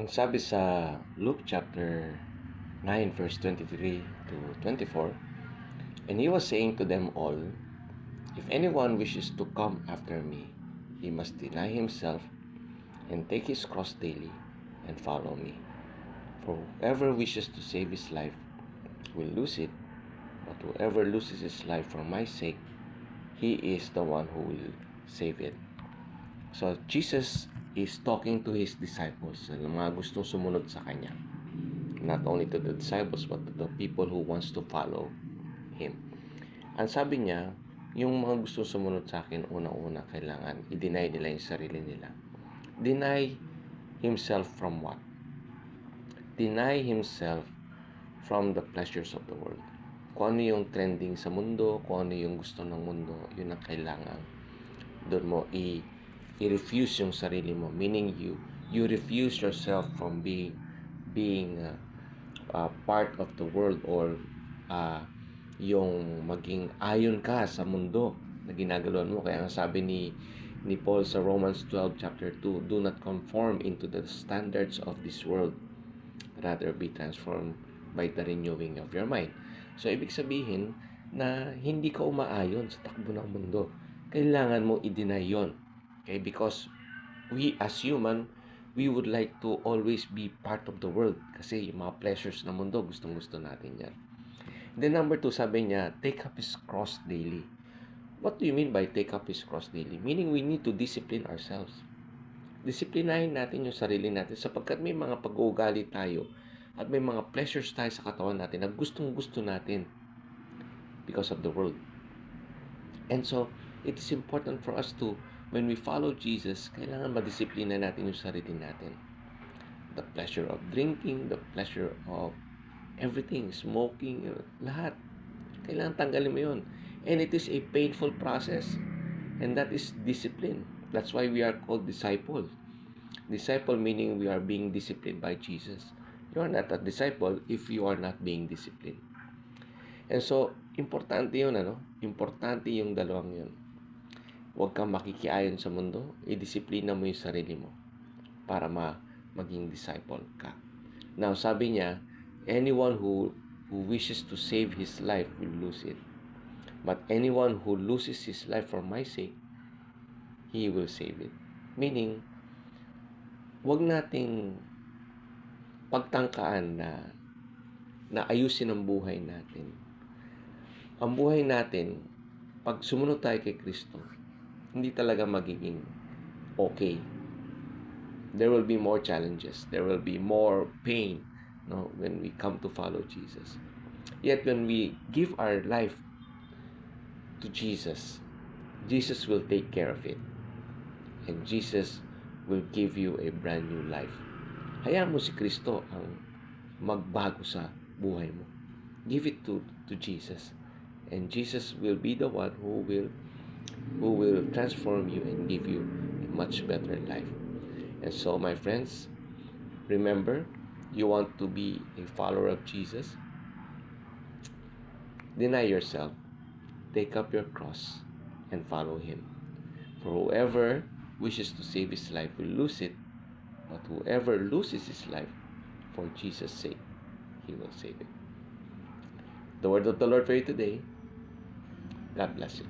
Ang sabi sa Luke chapter 9 verse 23 to 24, "And he was saying to them all, if anyone wishes to come after me, he must deny himself and take his cross daily and follow me. For whoever wishes to save his life will lose it, but whoever loses his life for my sake, he is the one who will save it." So, Jesus is talking to His disciples, mga gustong sumunod sa Kanya. Not only to the disciples, but to the people who wants to follow Him. Ang sabi niya, yung mga gustong sumunod sa akin, unang-una, kailangan i-deny nila yung sarili nila. Deny himself from what? Deny himself from the pleasures of the world. Kung ano yung trending sa mundo, kung ano yung gusto ng mundo, yun ang kailangan. Doon mo i-refuse yung sarili mo. Meaning you refuse yourself from being part of the world, or yung maging ayon ka sa mundo na ginagalawan mo. Kaya ang sabi ni Paul sa Romans 12 chapter 2, "Do not conform into the standards of this world, rather be transformed by the renewing of your mind." So, ibig sabihin na hindi ka umaayon sa takbo ng mundo. Kailangan mo i-deny yun. Okay? Because we as human, we would like to always be part of the world. Kasi yung mga pleasures ng mundo, gustong-gusto natin yan. Then number 2, sabi niya, take up His cross daily. What do you mean by take up His cross daily? Meaning we need to discipline ourselves. Disiplinahin natin yung sarili natin sapagkat may mga pag-uugali tayo at may mga pleasures tayo sa katawan natin na gustong-gusto natin because of the world. And so, it is important for us to, when we follow Jesus, kailangan madisiplina natin yung sarili natin. The pleasure of drinking, the pleasure of everything, smoking, lahat. Kailangan tanggalin mo yun. And it is a painful process. And that is discipline. That's why we are called disciples. Disciple meaning we are being disciplined by Jesus. You are not a disciple if you are not being disciplined. And so, importante yun, Importante yung dalawang yun. Huwag kang makikiayon sa mundo, i-disiplina mo yung sarili mo para maging disciple ka. Now, sabi niya, anyone who wishes to save his life will lose it. But anyone who loses his life for my sake, he will save it. Meaning, huwag nating pagtangkaan na ayusin ang buhay natin. Ang buhay natin, pag sumunod tayo kay Kristo, hindi talaga magiging okay. There will be more challenges. There will be more pain, when we come to follow Jesus. Yet when we give our life to Jesus, Jesus will take care of it. And Jesus will give you a brand new life. Hayaan mo si Kristo ang magbago sa buhay mo. Give it to Jesus. And Jesus will be the one who will transform you and give you a much better life. And so, my friends, remember, you want to be a follower of Jesus? Deny yourself, take up your cross, and follow Him. For whoever wishes to save his life will lose it, but whoever loses his life for Jesus' sake, He will save it. The word of the Lord for you today. God bless you.